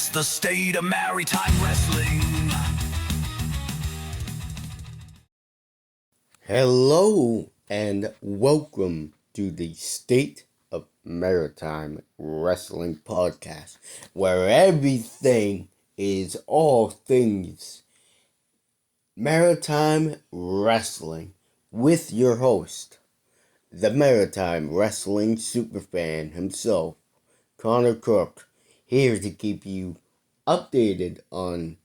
It's the state of Maritime Wrestling. Hello and welcome to the State of Maritime Wrestling Podcast, where everything is all things maritime wrestling, with your host, the Maritime Wrestling Superfan himself, Connor Cook, here to keep you updated on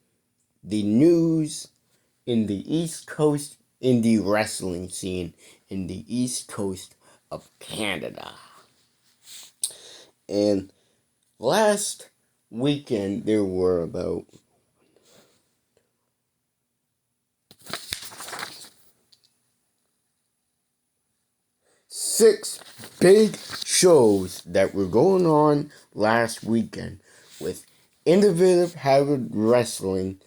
the news in the East Coast indie wrestling scene in the East Coast of Canada. And last weekend there were about 6 big shows that were going on last weekend, with Innovative Hybrid Wrestling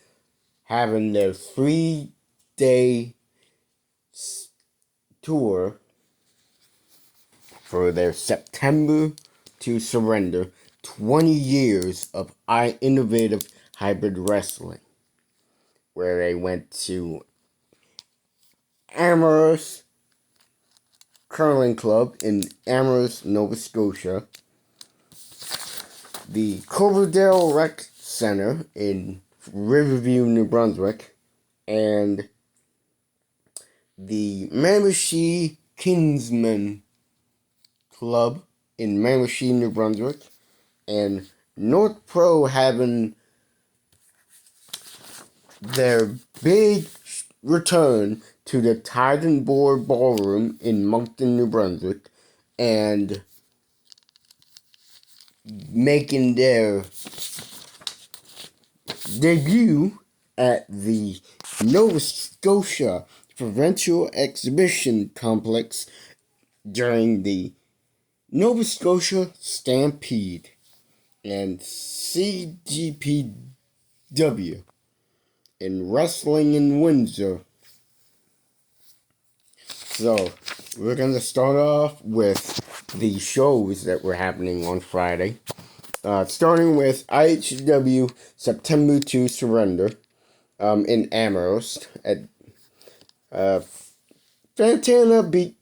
having their 3-day tour for their September to Surrender 20 years of innovative hybrid wrestling, where they went to Amherst Curling Club in Amherst, Nova Scotia, the Cloverdale Rec Center in Riverview, New Brunswick, and the Miramichi Kinsman Club in Miramichi, New Brunswick, and North Pro having their big return to the Tide and Board Ballroom in Moncton, New Brunswick, and making their debut at the Nova Scotia Provincial Exhibition Complex during the Nova Scotia Stampede and CGPW in Wrestling in Windsor. So, we're going to start off with the shows that were happening on Friday. Starting with IHW September to Surrender in Amherst. Fantana beat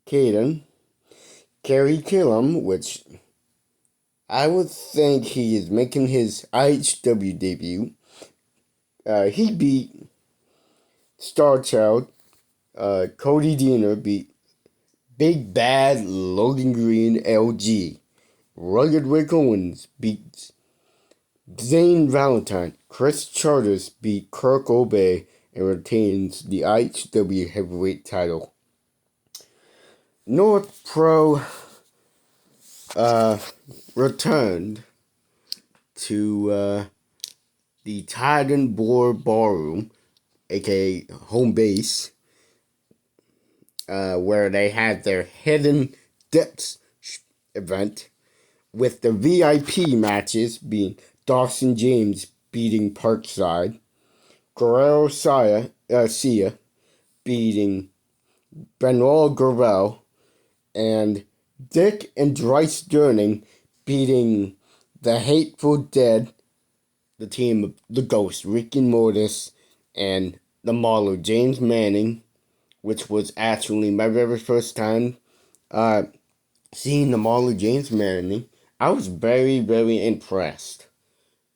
Caden. Kerry Killam, which I would think he is making his IHW debut. He beat Star Child. Cody Deaner beat Big Bad Logan Green LG. Rugged Rick Owens beat Zane Valentine. Chris Charters beat Kirk Obey and retains the IHW heavyweight title. North Pro returned to the Tide and Board Ballroom, aka home base, where they had their Hidden Depths event, with the VIP matches being Dawson James beating Parkside, Guerrero Sia beating Benoit Guerrero, and Dick and Dryce Durning beating the Hateful Dead, the team of the Ghost, Ricky Mortis, and the Marlow, James Manning, which was actually my very first time seeing the Marlow, James Manning. I was very, very impressed.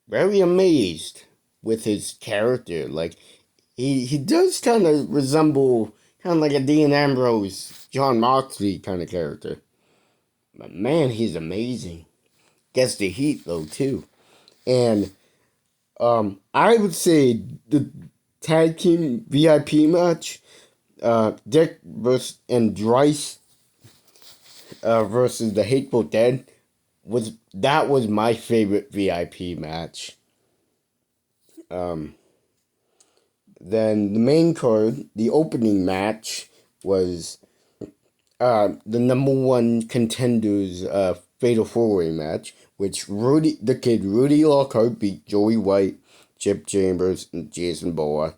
Very amazed with his character. Like, he does kind of resemble kind of like a Dean Ambrose, John Moxley kind of character. But man, he's amazing. Gets the heat though too. And I would say the tag team VIP match, Dick versus and Dryce versus the Hateful Dead, was my favorite VIP match. Then the main card, the opening match, was the number one contenders fatal four-way match, which Rudy Lockhart beat Joey White, Chip Chambers, and Jason Boa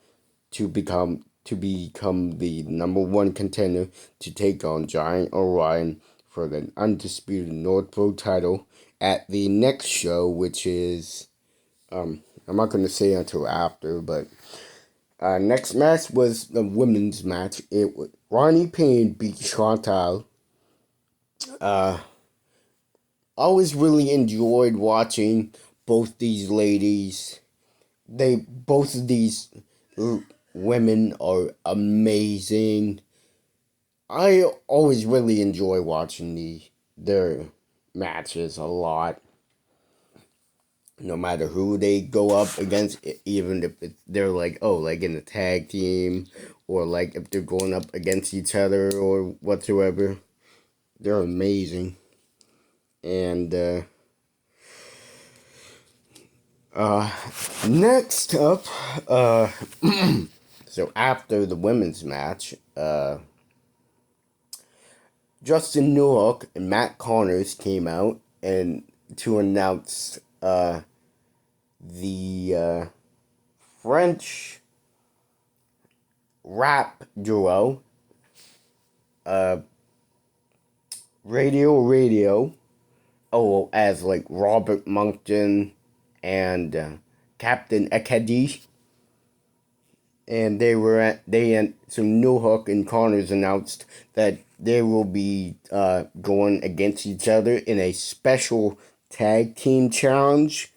to become the number one contender to take on Giant Orion for the undisputed North Pro title at the next show, which is I'm not going to say until after, but next match was the women's match. It was Ronnie Payne beat Chantal. I always really enjoyed watching both these ladies. Both of these women are amazing. I always really enjoy watching their matches a lot. No matter who they go up against, even if they're like, like in a tag team, or like if they're going up against each other or whatsoever, they're amazing. And next up, so after the women's match, Justin Newhook and Matt Connors came out and to announce the French rap duo, Radio, as like Robert Moncton and Captain Ekedi. And so Newhook and Connors announced that they will be going against each other in a special tag team challenge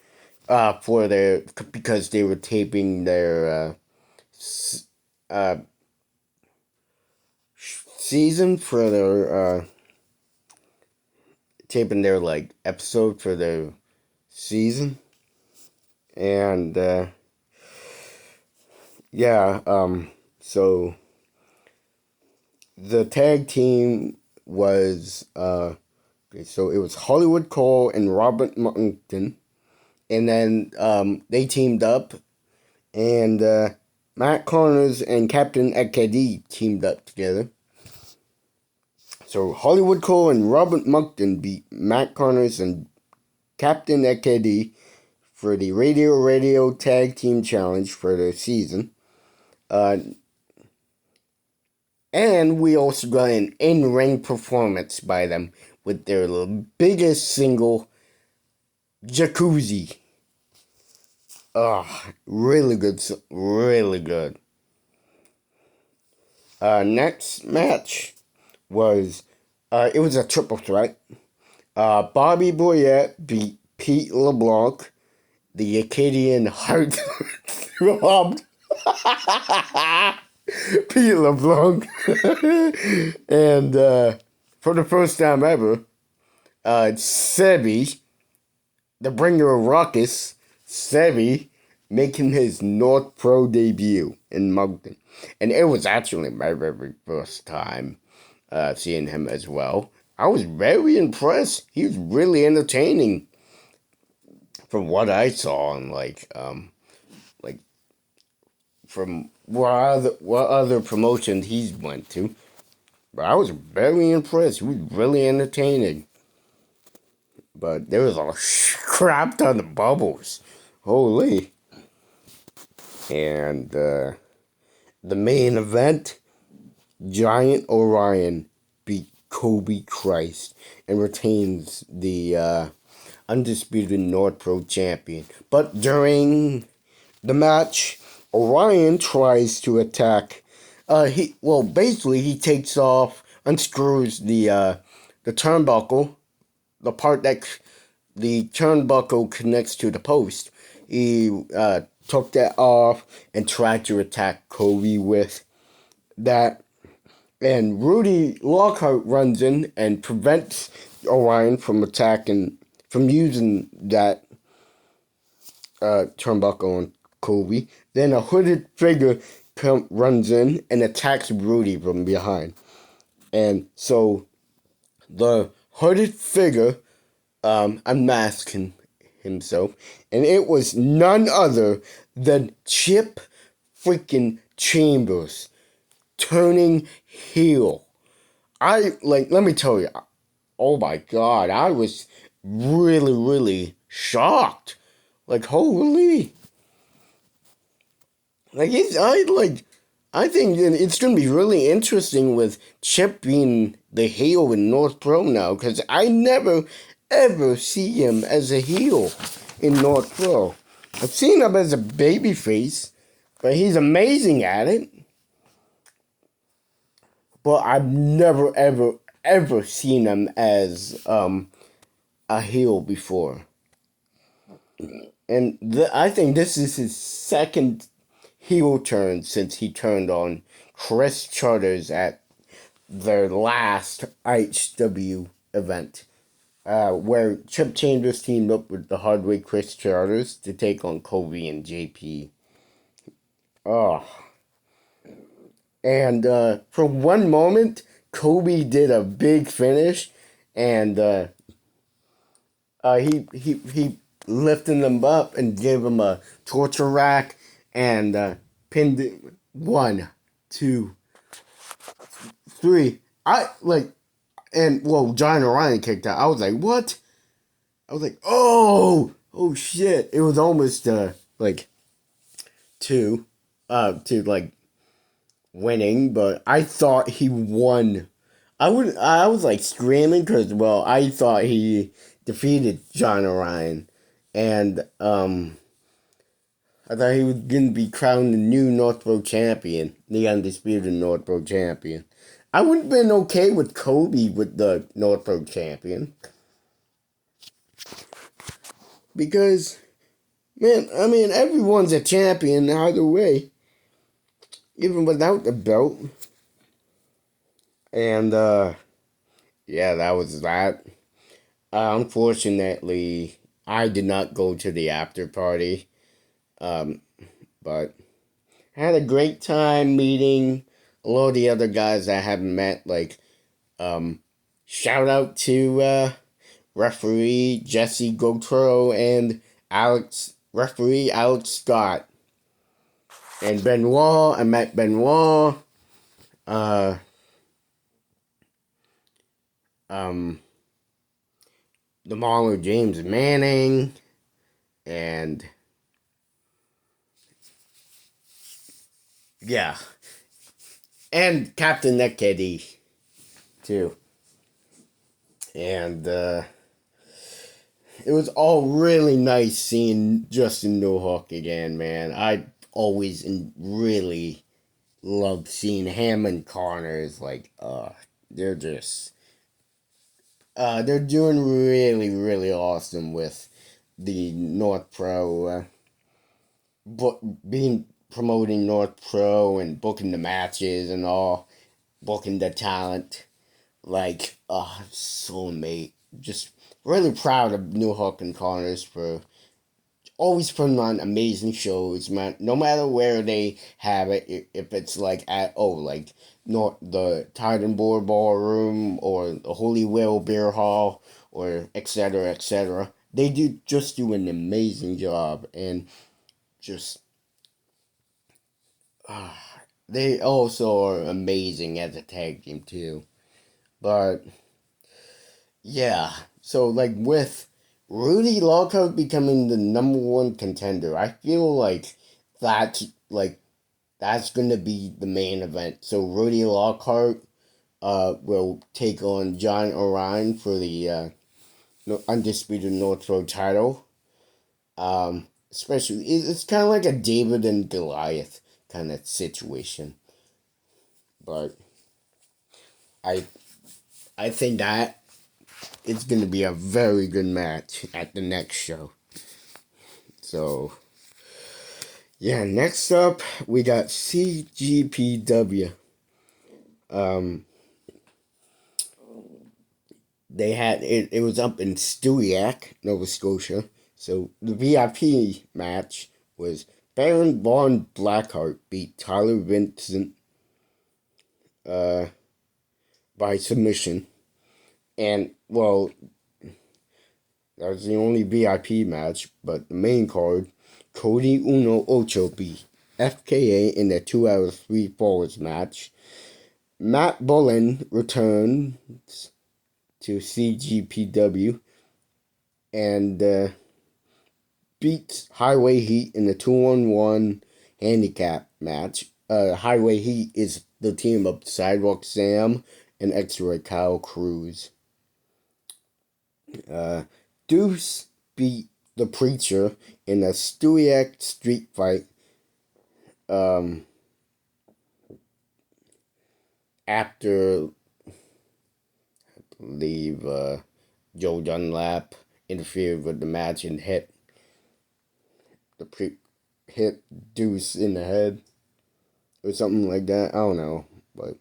because they were taping their season for their taping their like episode for their season. And so the tag team was so it was Hollywood Cole and Robert Moncton, and then they teamed up, and Matt Connors and Captain Ekedi teamed up together. So Hollywood Cole and Robert Moncton beat Matt Connors and Captain Ekedi for the Radio Tag Team Challenge for the season. And we also got an in-ring performance by them with their biggest single, Jacuzzi. Really good, really good. Next match was, it was a triple threat. Bobby Boyette beat Pete LeBlanc, the Acadian heartthrob. Pete LeBlanc. And for the first time ever, Sebi, the bringer of ruckus, Sebi, making his North Pro debut in Moncton. And it was actually my very first time seeing him as well. I was very impressed. He was really entertaining from what I saw, and from what other promotions he's went to. But I was very impressed. He was really entertaining. But there was a crap ton of bubbles. Holy. And the main event, Giant Orion beat Kobe Christ and retains the undisputed North Pro champion. But during the match, Orion tries to attack. He takes off, unscrews the turnbuckle, the part that the turnbuckle connects to the post. He took that off and tried to attack Kobe with that. And Rudy Lockhart runs in and prevents Orion from using that turnbuckle on Kobe. Then a hooded figure runs in and attacks Rudy from behind. And so the hooded figure unmasked himself, and it was none other than Chip freaking Chambers turning heel. Let me tell you, oh my God, I was really, really shocked. Holy. I think it's going to be really interesting with Chip being the heel in North Pro now, because I never ever see him as a heel in North Pro. I've seen him as a babyface, but he's amazing at it. But I've never, ever seen him as a heel before. And I think this is his second heel turn since he turned on Chris Charters at their last IHW event, where Chip Chambers teamed up with the Hardway Chris Charters to take on Kobe and JP. Oh. And for one moment, Kobe did a big finish, and he lifted him up and gave him a torture rack and pinned it. 1, 2, 3. John Orion kicked out. I was like, what? I was like, oh shit! It was almost like to like winning, but I thought he won. I was like screaming because I thought he defeated John Orion, and I thought he was gonna be crowned the new North Pro champion, the undisputed North Pro champion. I would have been okay with Kobe with the North Pro champion. Because, man, I mean, everyone's a champion either way. Even without the belt. And, yeah, that was that. Unfortunately, I did not go to the after party. But I had a great time meeting a lot of the other guys I haven't met. Like, shout out to, referee Jesse Gautreau and referee Alex Scott. And Benoit, I met Benoit. The Mauler James Manning. And yeah. And Captain Nekedi too. And it was all really nice seeing Justin Nohawk again, man. I always really loved seeing him and Connors. Like, they're just, they're doing really, really awesome with the North Pro, promoting North Pro and booking the matches and all, booking the talent. Like, soulmate. Just really proud of Newhook and Connors for always putting on amazing shows, man. No matter where they have it, if it's like not the Titan Board Ballroom or the Holy Whale Beer Hall or etc. etc. They do an amazing job, and just they also are amazing as a tag team too. But yeah, so like with Rudy Lockhart becoming the number one contender, I feel like that's like that's gonna be the main event. So Rudy Lockhart will take on John Orion for the undisputed North Road title. Especially it's kind of like a David and Goliath kind of situation, but I I think that it's going to be a very good match at the next show. So, yeah, next up, we got CGPW. They had, it was up in Stewiacke, Nova Scotia. So, the VIP match was Baron Von Blackheart beat Tyler Vincent by submission. And, well, that was the only VIP match, but the main card, Cody Uno Ocho beat FKA in the 2 out of 3 falls match. Matt Bullen returns to CGPW and beats Highway Heat in the 2-on-1 handicap match. Highway Heat is the team of Sidewalk Sam and X-Ray Kyle Cruz. Uh, Deuce beat the Preacher in a Stewiacke street fight. Um, After I believe Joe Dunlap interfered with the match and hit Deuce in the head or something like that. I don't know, but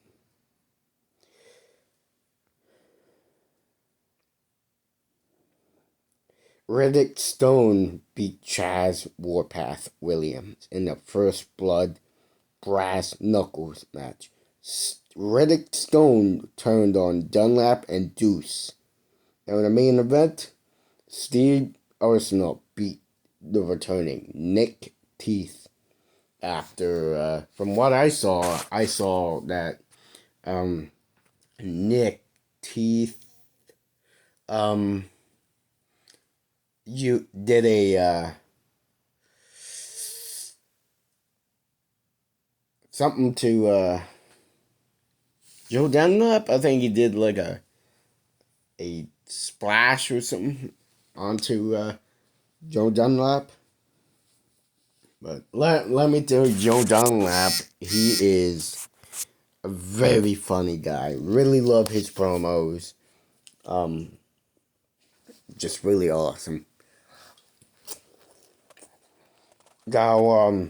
Riddick Stone beat Chaz Warpath Williams in the First Blood Brass Knuckles match. Riddick Stone turned on Dunlap and Deuce. Now in the main event, Steve Arsenal beat the returning Nick Teeth. After, from what I saw that Nick Teeth, um, you did a something to Joe Dunlap. I think he did like a splash or something onto Joe Dunlap. But let me tell you, Joe Dunlap, he is a very funny guy. Really love his promos. Um, just really awesome. Now,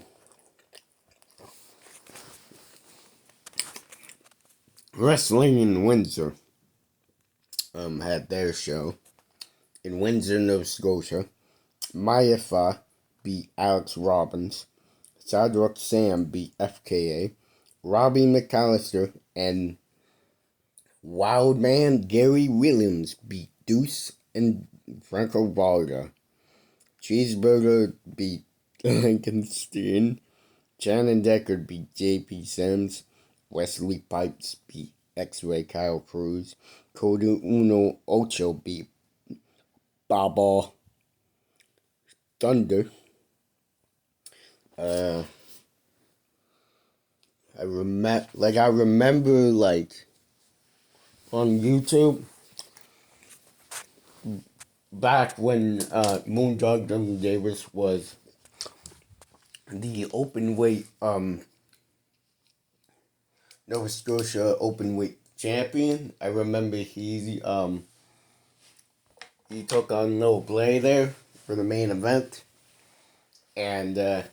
Wrestling in Windsor, had their show in Windsor, Nova Scotia. Maifa beat Alex Robbins. Sidewalk Sam beat FKA. Robbie McAllister and Wildman Gary Williams beat Deuce and Franco Varga. Cheeseburger beat Lincoln Steen. Shannon Decker beat JP Sims. Wesley Pipes beat X-Ray Kyle Cruz. Cody Uno Ocho beat Baba Thunder. Uh, I remember like on YouTube back when Moondog W. Davis was the open weight Nova Scotia open weight champion. I remember he took on No Play there for the main event, and that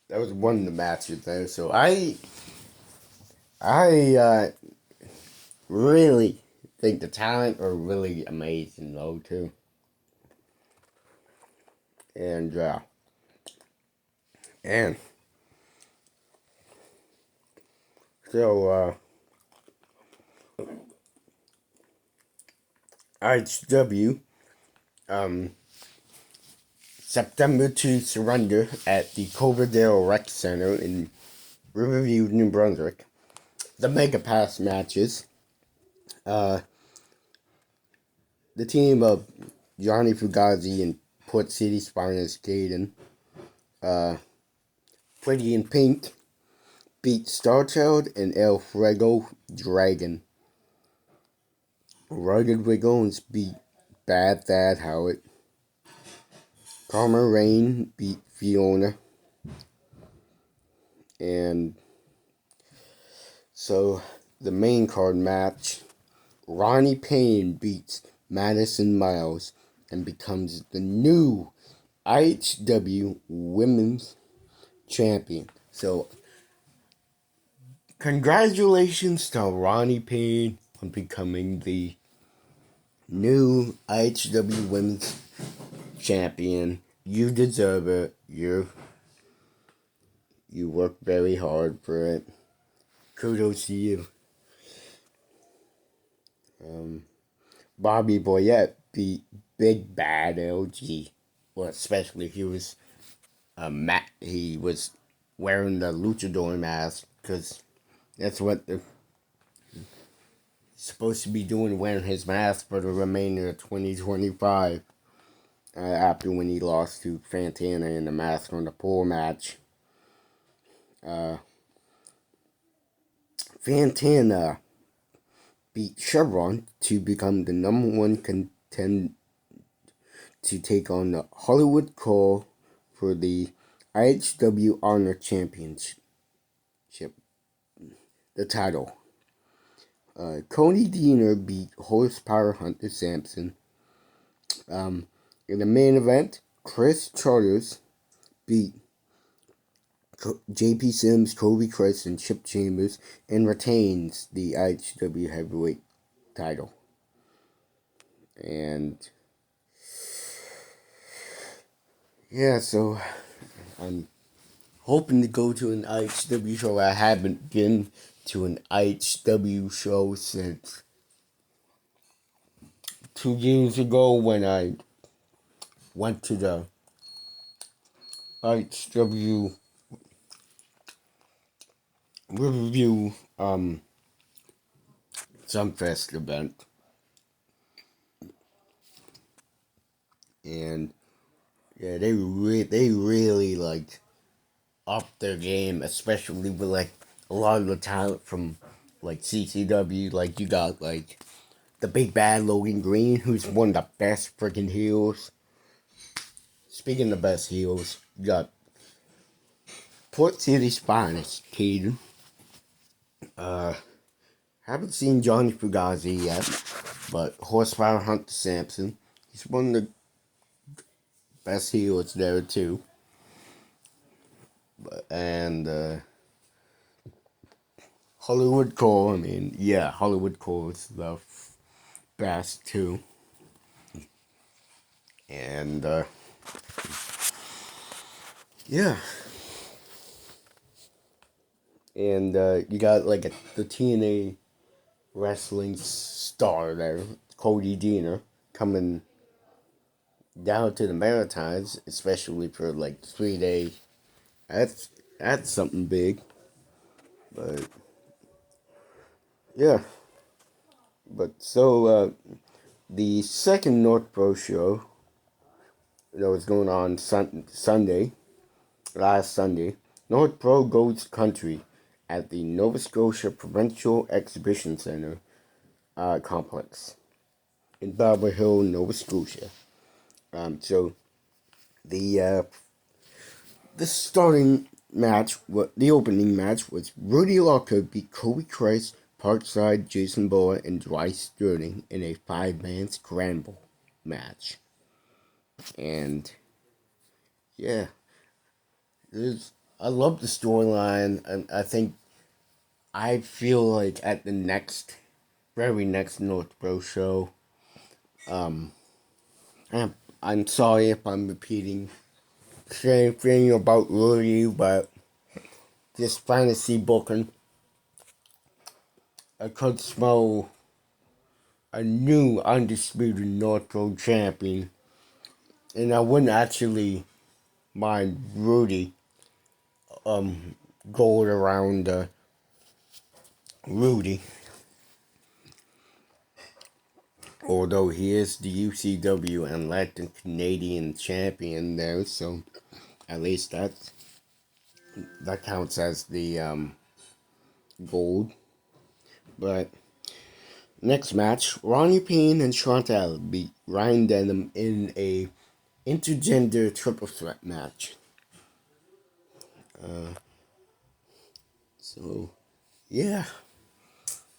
was one of the matches there. So I really think the talent are really amazing though too, and and so IHW September to Surrender at the Coverdale Rec Center in Riverview, New Brunswick. The Mega Pass matches. Uh, the team of Johnny Fugazi and Port City Spiners Caden, Pretty in Pink, beat Starchild and El Fuego Dragon. Rugged Wiggles beat Bad Thad Howard. Karma Rain beat Fiona. And so the main card match, Ronnie Payne beats Madison Miles and becomes the new IHW Women's Champion. So congratulations to Ronnie Payne on becoming the new IHW Women's Champion. You deserve it. You worked very hard for it. Kudos to you. Bobby Boyette beat Big Bad LG. Well, especially he was he was wearing the luchador mask because that's what they're supposed to be doing, wearing his mask for the remainder of 2025. After when he lost to Fantana in the mask on the pole match. Fantana beat Chevron to become the number one contender to take on the Hollywood Call for the IHW Honor Championship, the title. Cody Deaner beat Horsepower Hunter Sampson. In the main event, Chris Charters beat JP Sims, Kobe Chris, and Chip Chambers and retains the IHW Heavyweight title. And yeah, so I'm hoping to go to an IHW show. I haven't been to an IHW show since 2 years ago when I went to the IHW Riverview Sunfest event. And yeah, they really like up their game, especially with like a lot of the talent from like CCW. Like you got like the big bad Logan Green, who's one of the best freaking heels. Speaking of best heels, you got Port City's finest, Caden. Haven't seen Johnny Fugazi yet, but Horsepower Hunter Sampson, he's one of the best heels there too. And Hollywood Cole, I mean, yeah, Hollywood Cole is the best too. And yeah. And you got like the TNA wrestling star there, Cody Deaner, coming down to the Maritimes, especially for like 3 days. That's something big. But yeah. But so the second North Pro show that was going on Sunday, last Sunday, North Pro goes country at the Nova Scotia Provincial Exhibition Center complex in Barbara Hill, Nova Scotia. So the starting match, the opening match was Rudy Locke beat Kobe Christ, Parkside, Jason Boa, and Dwight Sterling in a 5-man scramble match. And yeah, I love the storyline, and I feel like at the very next North Pro show, I'm sorry if I'm repeating the same thing about Rudy, but this fantasy booking, I could smell a new undisputed North Pro champion, and I wouldn't actually mind Rudy going around Rudy, although he is the UCW and Latin Canadian champion there, so at least that counts as the gold. But next match, Ronnie Payne and Chantal beat Ryan Denham in a intergender triple threat match. So yeah,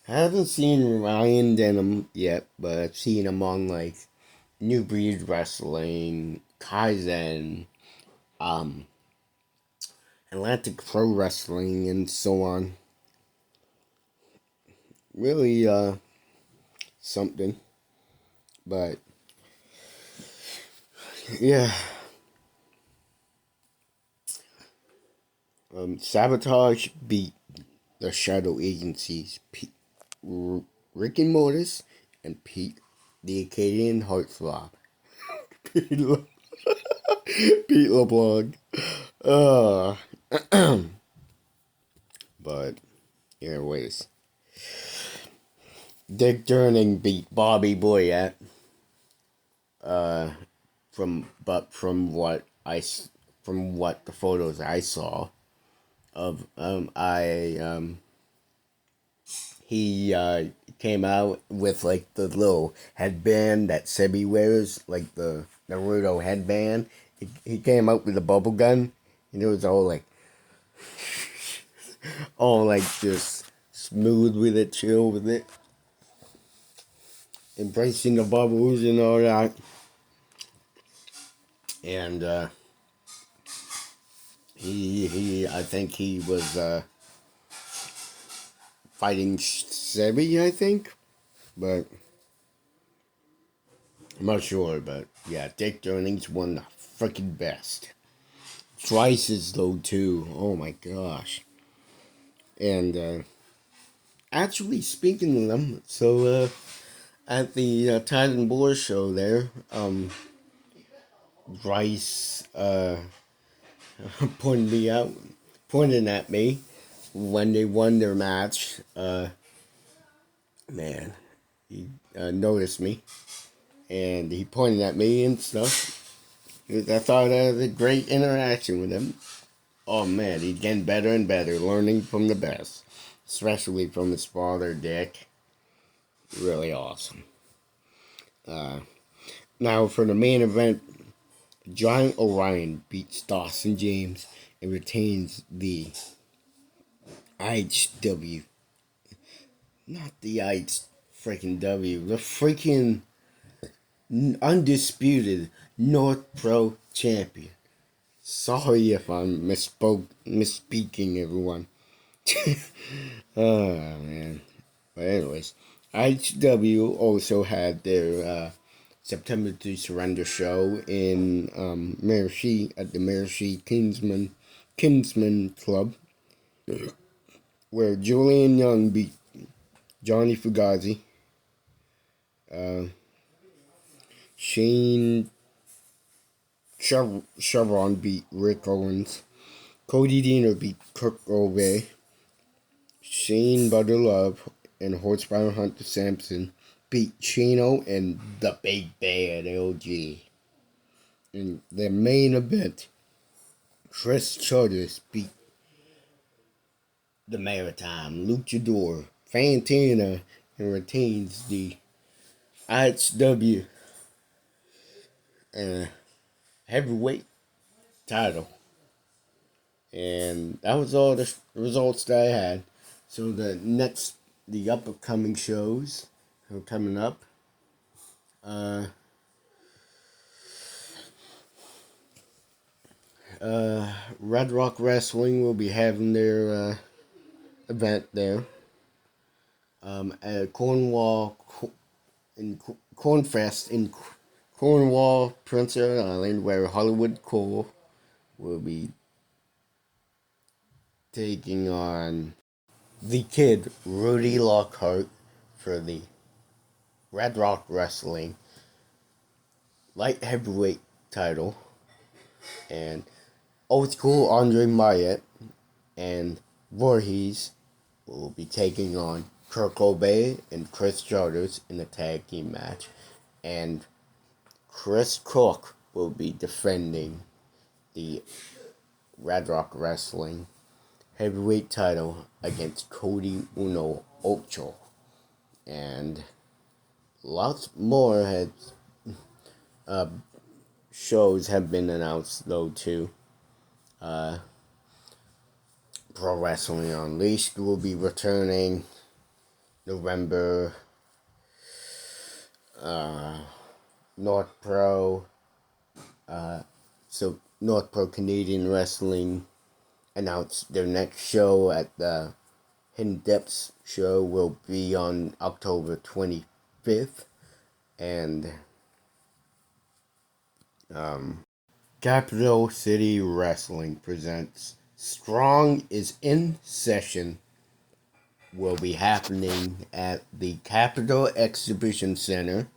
I haven't seen Ryan Denham yet, but I've seen him on like New Breed Wrestling, Kaizen, um, Atlantic Pro Wrestling, and so on. Really, something. But yeah, Sabotage beat the Shadow Agencies, Rick and Mortis, and Pete the Acadian Heartthrob. Pete, Pete LeBlanc. Uh, but anyways, Dick Durning beat Bobby Boyette. From what the photos I saw of he came out with like the little headband that Sebi wears, like the Naruto headband. He came out with a bubble gun, and it was all like just smooth with it, chill with it, embracing the bubbles and all that. And I think he was fighting Sebi, I think, but I'm not sure. But yeah, Dick Jennings won the freaking best. Twice as low too. Oh my gosh. And actually, speaking of them, so at the Titan Boar show there, Bryce pointed me out, pointed at me when they won their match. Man, he noticed me and he pointed at me and stuff. I thought that was a great interaction with him. Oh man, he's getting better and better, learning from the best, especially from his father, Dick. Really awesome. Now for the main event, Giant Orion beats Dawson James and retains the IHW. Not the IH freaking W. The freaking undisputed North Pro champion. Sorry if I'm misspeaking, everyone. Oh man. But anyways, IHW also had their September to Surrender show in Mercy at the Mercy Kinsman Club, where Julian Young beat Johnny Fugazi. Shane Chevron beat Rick Owens. Cody Deaner beat Kirk Obey. Shane Butterlove and Horsepower Hunter Sampson beat Chino and the Big Bad LG. In the main event, Chris Charters beat the Maritime Luchador Fantana and retains the IHW heavyweight title. And that was all the results that I had. So the upcoming shows are coming up. Red Rock Wrestling will be having their event there. At Cornwall Cornfest in Cornwall, Prince Edward Island, where Hollywood Cole will be taking on the Kid Rudy Lockhart for the Red Rock Wrestling light heavyweight title, and Old School Andre Myatt and Voorhees will be taking on Kirk Obey and Chris Charters in a tag team match, and Chris Cook will be defending the Red Rock Wrestling heavyweight title against Cody Uno Ocho. And lots more shows have been announced though too. Pro Wrestling Unleashed will be returning November. North Pro Canadian Wrestling announced their next show at the Hidden Depths show will be on October 25th, and Capital City Wrestling presents Strong is in Session will be happening at the Capitol Exhibition Center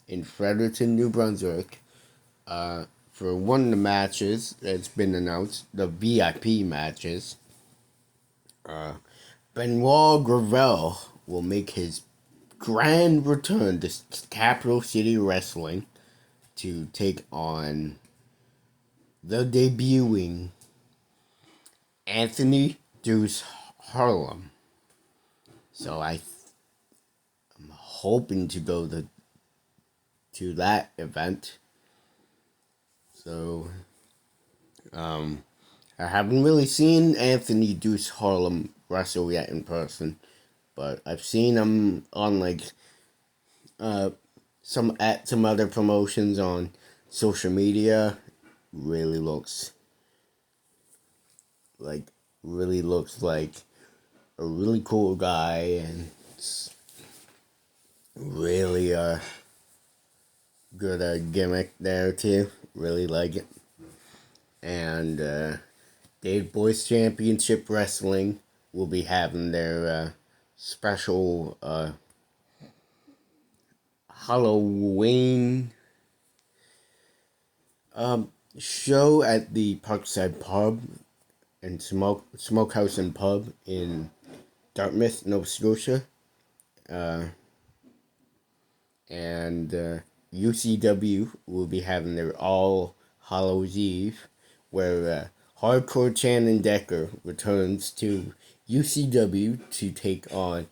in Fredericton, New Brunswick. For one of the matches that's been announced, the VIP matches, Benoit Gravel will make his grand return to Capital City Wrestling to take on the debuting Anthony Deuce Harlem. So I hoping to go to that event. So, I haven't really seen Anthony Deuce Harlem wrestle yet in person, but I've seen him on like some at some other promotions on social media. Really looks like really looks like a really cool guy, and it's really good gimmick there too. Really like it. And Dave Boys Championship Wrestling will be having their special Halloween show at the Parkside Pub and Smokehouse and Pub in Dartmouth, Nova Scotia. And UCW will be having their All Hallows Eve, where Hardcore Channing Decker returns to UCW to take on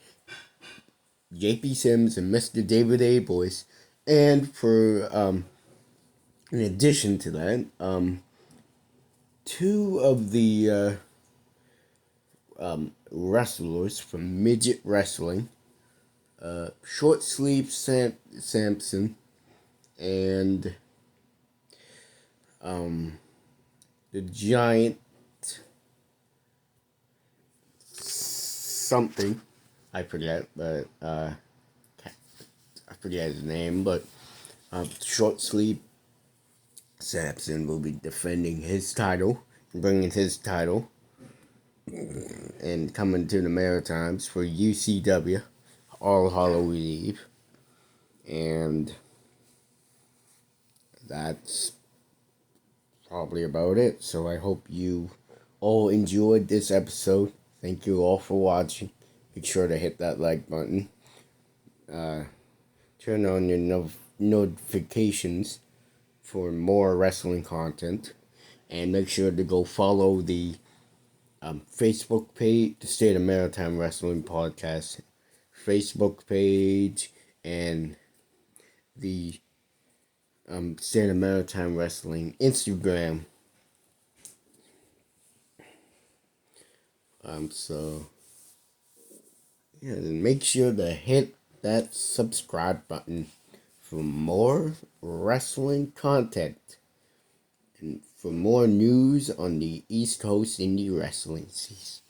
JP Sims and Mr. David A. Boyce. And for, in addition to that, two of the wrestlers from Midget Wrestling, Short Sleeve Sampson and the Giant something, I forget, but I forget his name, but Short Sleeve Sampson will be defending his title, bringing his title, and coming to the Maritimes for UCW All Hallows Eve. And that's probably about it. So I hope you all enjoyed this episode. Thank you all for watching. Make sure to hit that like button. Turn on your notifications for more wrestling content. And make sure to go follow the Facebook page, the State of Maritime Wrestling Podcast Facebook page, and the State of Maritime Wrestling Instagram. So yeah, then make sure to hit that subscribe button for more wrestling content and for more news on the East Coast indie wrestling scene.